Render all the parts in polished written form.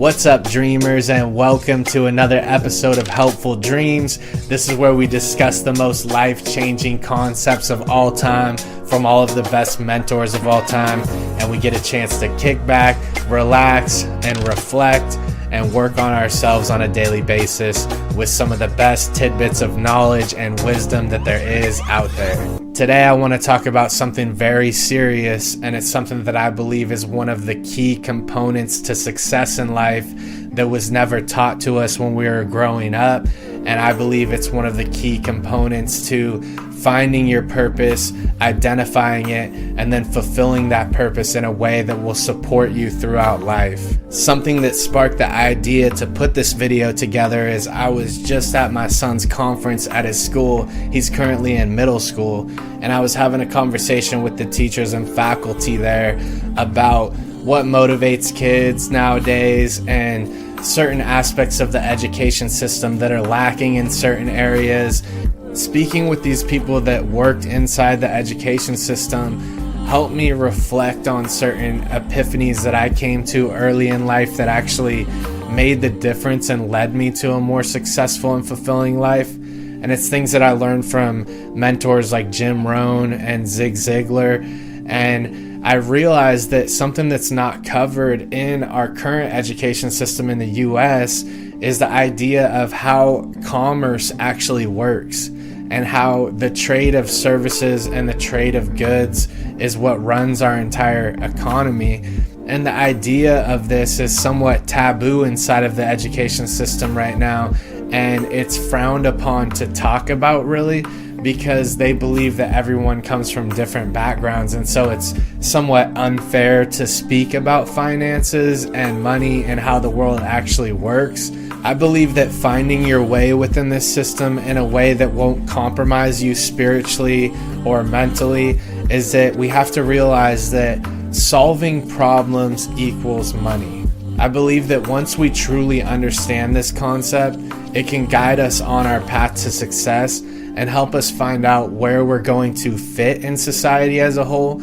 What's up, dreamers, and welcome to another episode of Helpful Dreams. This is where we discuss the most life-changing concepts of all time from all of the best mentors of all time, and we get a chance to kick back, relax, and reflect and work on ourselves on a daily basis with some of the best tidbits of knowledge and wisdom that there is out there. Today I want to talk about something very serious, and it's something that I believe is one of the key components to success in life that was never taught to us when we were growing up, and I believe it's one of the key components to finding your purpose, identifying it, and then fulfilling that purpose in a way that will support you throughout life. Something that sparked the idea to put this video together is I was just at my son's conference at his school. He's currently in middle school, and I was having a conversation with the teachers and faculty there about what motivates kids nowadays and certain aspects of the education system that are lacking in certain areas. Speaking with these people that worked inside the education system helped me reflect on certain epiphanies that I came to early in life that actually made the difference and led me to a more successful and fulfilling life. And it's things that I learned from mentors like Rohn and Zig Ziglar. And I realized that something that's not covered in our current education system in the US is the idea of how commerce actually works, and how the trade of services and the trade of goods is what runs our entire economy. And the idea of this is somewhat taboo inside of the education system right now, and it's frowned upon to talk about, really, because they believe that everyone comes from different backgrounds, and so it's somewhat unfair to speak about finances and money and how the world actually works. I believe that finding your way within this system in a way that won't compromise you spiritually or mentally is that we have to realize that solving problems equals money. I believe that once we truly understand this concept, it can guide us on our path to success and help us find out where we're going to fit in society as a whole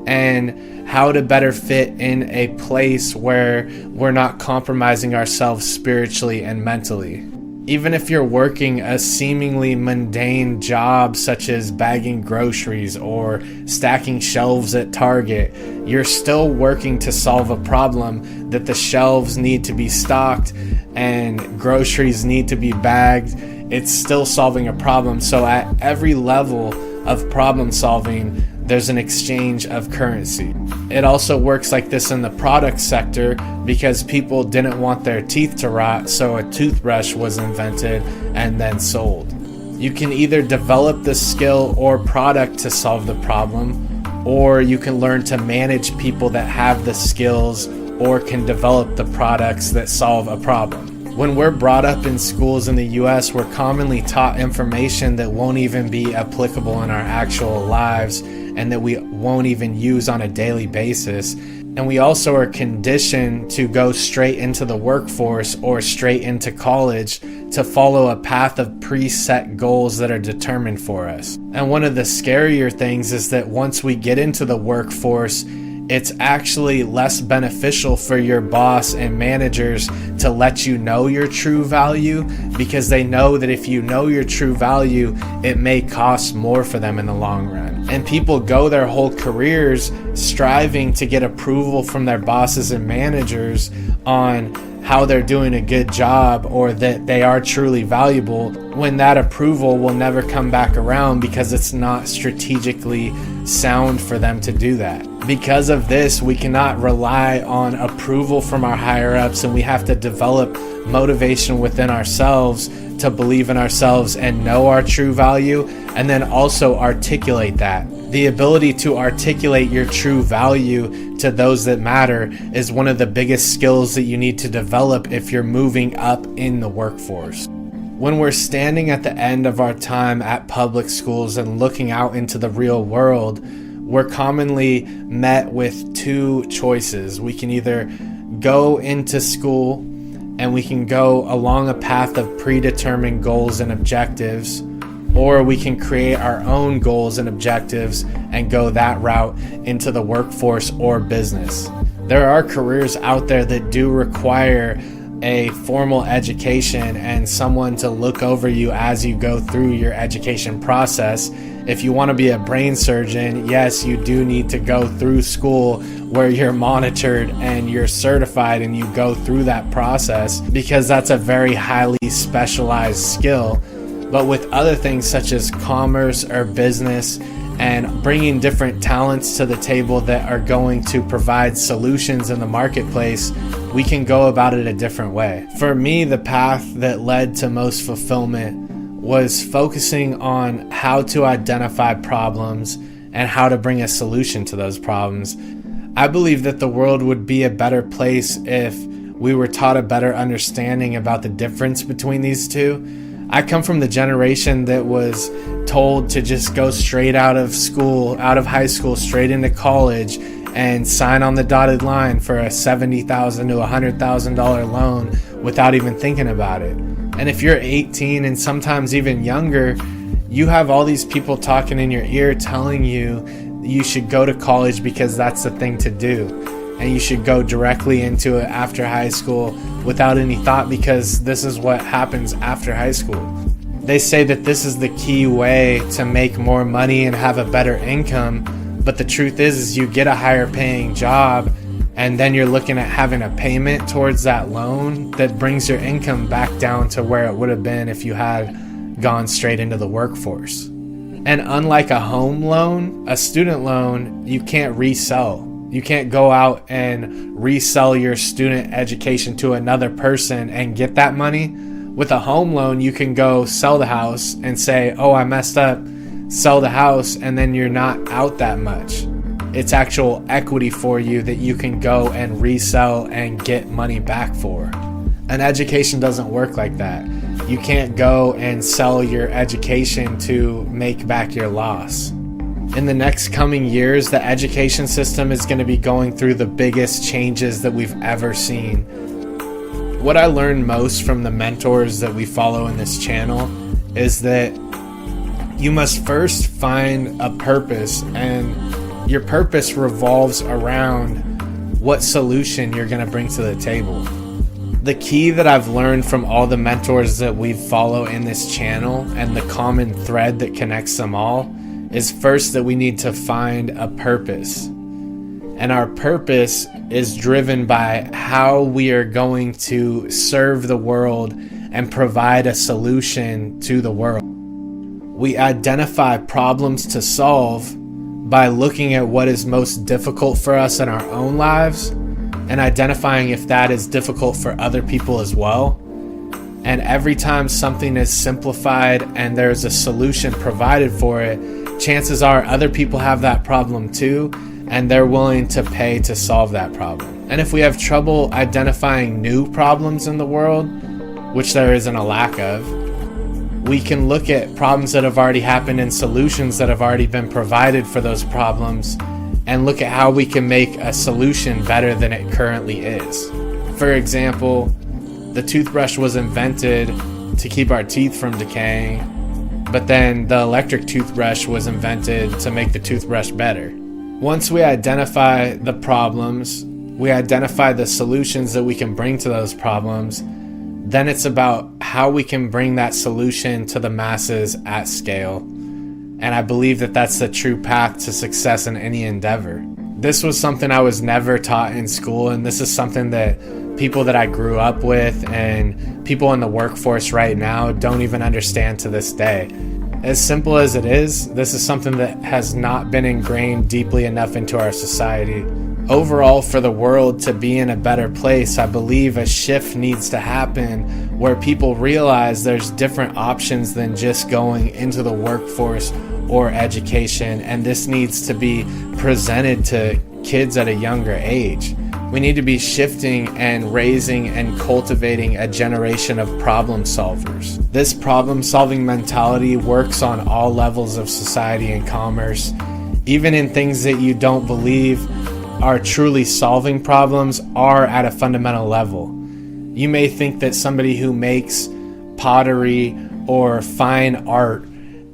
and how to better fit in a place where we're not compromising ourselves spiritually and mentally. Even if you're working a seemingly mundane job such as bagging groceries or stacking shelves at Target, you're still working to solve a problem that the shelves need to be stocked and groceries need to be bagged. It's still solving a problem. So at every level of problem solving, there's an exchange of currency. It also works like this in the product sector because people didn't want their teeth to rot, so a toothbrush was invented and then sold. You can either develop the skill or product to solve the problem, or you can learn to manage people that have the skills or can develop the products that solve a problem. When we're brought up in schools in the US, we're commonly taught information that won't even be applicable in our actual lives and that we won't even use on a daily basis. And we also are conditioned to go straight into the workforce or straight into college to follow a path of preset goals that are determined for us. And one of the scarier things is that once we get into the workforce, it's actually less beneficial for your boss and managers to let you know your true value, because they know that if you know your true value, it may cost more for them in the long run. And people go their whole careers striving to get approval from their bosses and managers on how they're doing a good job or that they are truly valuable, when that approval will never come back around because it's not strategically sound for them to do that. Because of this, we cannot rely on approval from our higher ups, and we have to develop motivation within ourselves to believe in ourselves and know our true value, and then also articulate that. The ability to articulate your true value to those that matter is one of the biggest skills that you need to develop if you're moving up in the workforce. When we're standing at the end of our time at public schools and looking out into the real world, we're commonly met with two choices. We can either go into school and we can go along a path of predetermined goals and objectives, or we can create our own goals and objectives and go that route into the workforce or business. There are careers out there that do require a formal education and someone to look over you as you go through your education process. If you want to be a brain surgeon, yes, you do need to go through school where you're monitored and you're certified and you go through that process, because that's a very highly specialized skill. But with other things such as commerce or business and bringing different talents to the table that are going to provide solutions in the marketplace, we can go about it a different way. For me, the path that led to most fulfillment was focusing on how to identify problems and how to bring a solution to those problems. I believe that the world would be a better place if we were taught a better understanding about the difference between these two. I come from the generation that was told to just go straight out of school, out of high school, straight into college and sign on the dotted line for a $70,000 to $100,000 loan without even thinking about it. And if you're 18 and sometimes even younger, you have all these people talking in your ear telling you you should go to college because that's the thing to do. And you should go directly into it after high school without any thought, because this is what happens after high school. They say that this is the key way to make more money and have a better income. But the truth is you get a higher paying job and then you're looking at having a payment towards that loan that brings your income back down to where it would have been if you had gone straight into the workforce. And unlike a home loan, a student loan, you can't resell. You can't go out and resell your student education to another person and get that money. With a home loan, you can go sell the house and say, oh, I messed up, sell the house, and then you're not out that much. It's actual equity for you that you can go and resell and get money back for. An education doesn't work like that. You can't go and sell your education to make back your loss. In the next coming years, the education system is going to be going through the biggest changes that we've ever seen. What I learned most from the mentors that we follow in this channel is that you must first find a purpose, and your purpose revolves around what solution you're going to bring to the table. The key that I've learned from all the mentors that we follow in this channel, and the common thread that connects them all, is first that we need to find a purpose. And our purpose is driven by how we are going to serve the world and provide a solution to the world. We identify problems to solve by looking at what is most difficult for us in our own lives and identifying if that is difficult for other people as well. And every time something is simplified and there's a solution provided for it, chances are other people have that problem too, and they're willing to pay to solve that problem. And if we have trouble identifying new problems in the world, which there isn't a lack of, we can look at problems that have already happened and solutions that have already been provided for those problems and look at how we can make a solution better than it currently is. For example, the toothbrush was invented to keep our teeth from decaying, but then the electric toothbrush was invented to make the toothbrush better. Once we identify the problems, we identify the solutions that we can bring to those problems, then it's about how we can bring that solution to the masses at scale. And I believe that that's the true path to success in any endeavor. This was something I was never taught in school, and this is something that people that I grew up with and people in the workforce right now don't even understand to this day. As simple as it is, this is something that has not been ingrained deeply enough into our society. Overall, for the world to be in a better place, I believe a shift needs to happen where people realize there's different options than just going into the workforce or education, and this needs to be presented to kids at a younger age. We need to be shifting and raising and cultivating a generation of problem solvers. This problem-solving mentality works on all levels of society and commerce, even in things that you don't believe are truly solving problems are at a fundamental level. You may think that somebody who makes pottery or fine art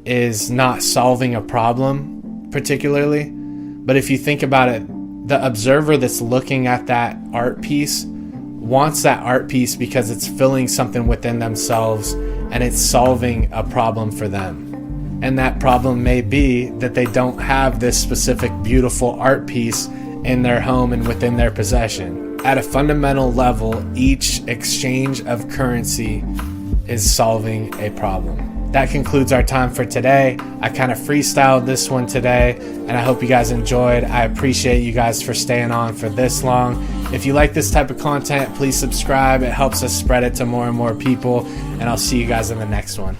is not solving a problem particularly, but if you think about it, The observer that's looking at that art piece wants that art piece because it's filling something within themselves and it's solving a problem for them. And that problem may be that they don't have this specific beautiful art piece in their home and within their possession. At a fundamental level, each exchange of currency is solving a problem. That concludes our time for today. I kind of freestyled this one today, and I hope you guys enjoyed. I appreciate you guys for staying on for this long. If you like this type of content, please subscribe. It helps us spread it to more and more people, and I'll see you guys in the next one.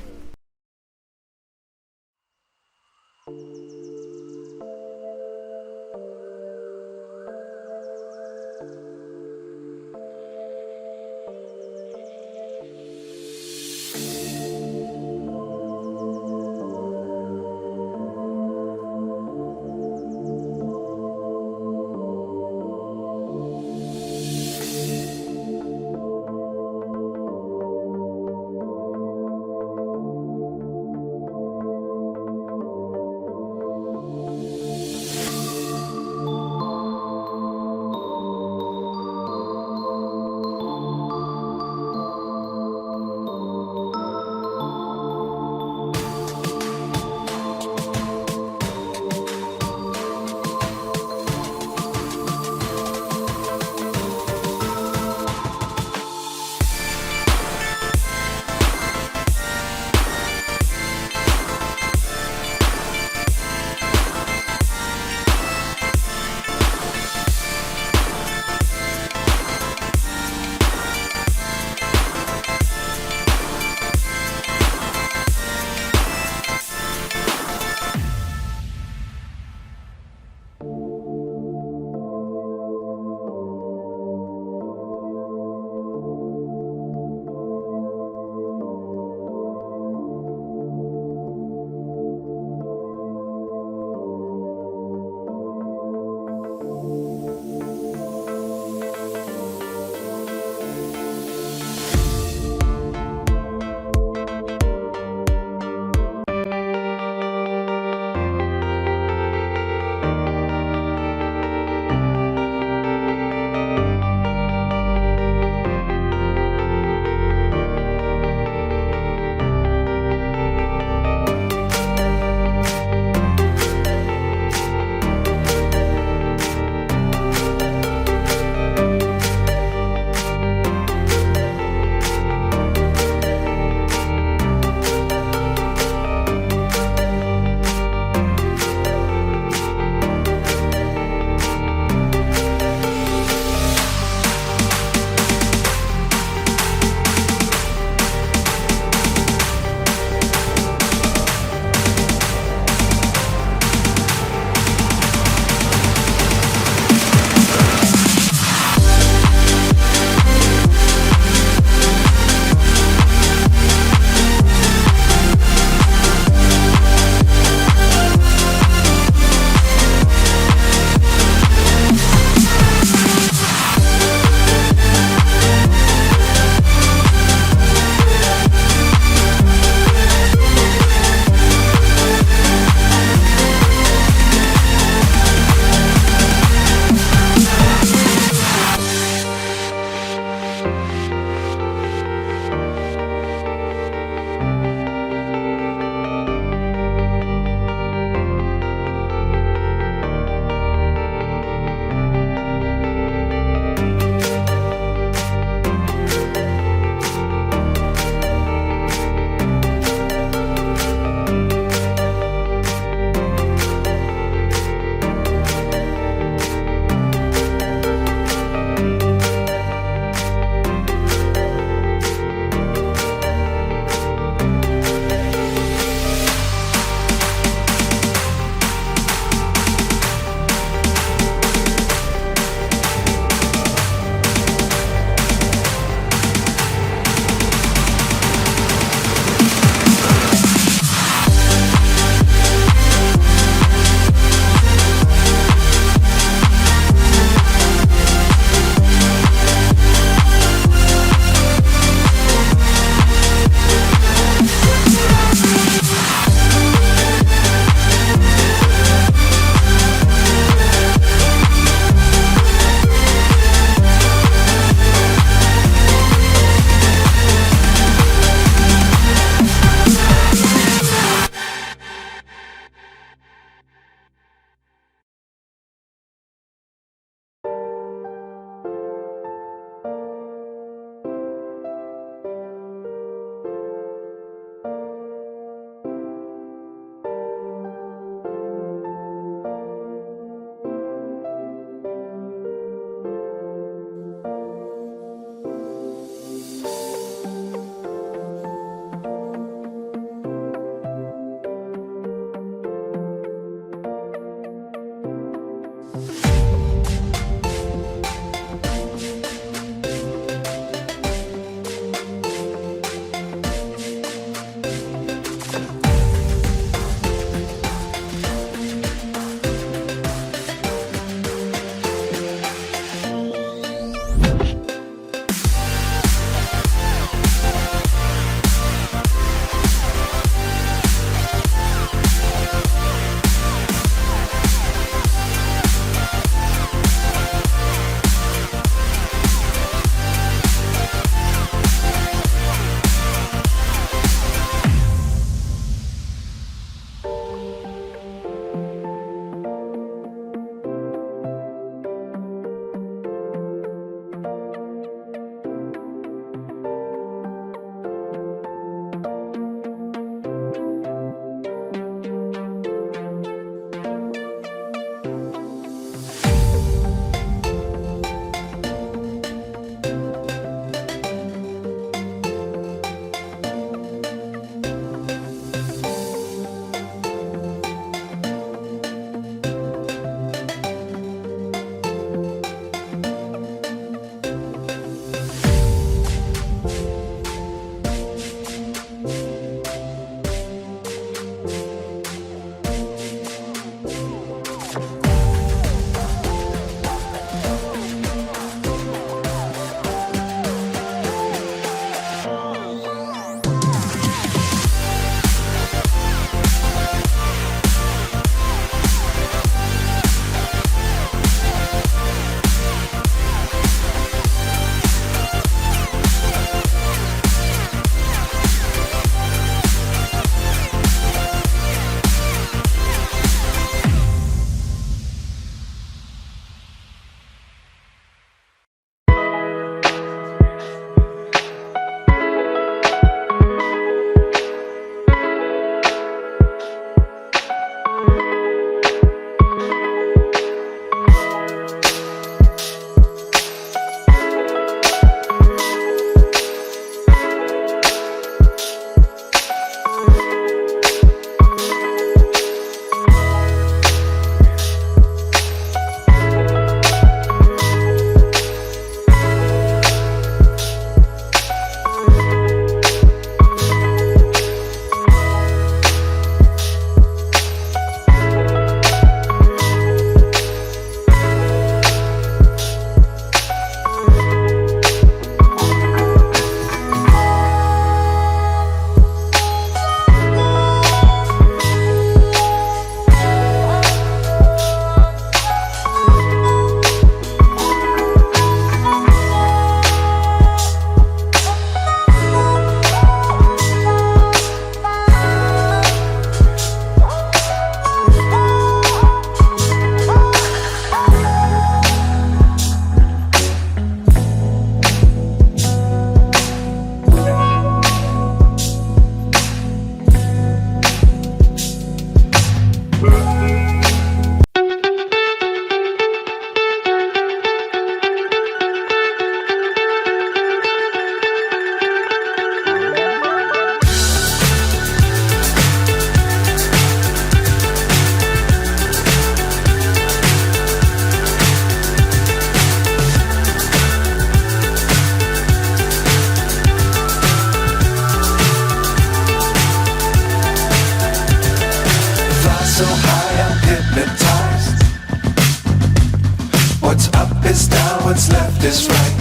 what's left is right.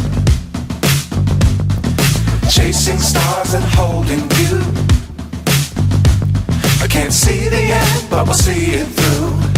Chasing stars and holding you. I can't see the end, but we'll see it through.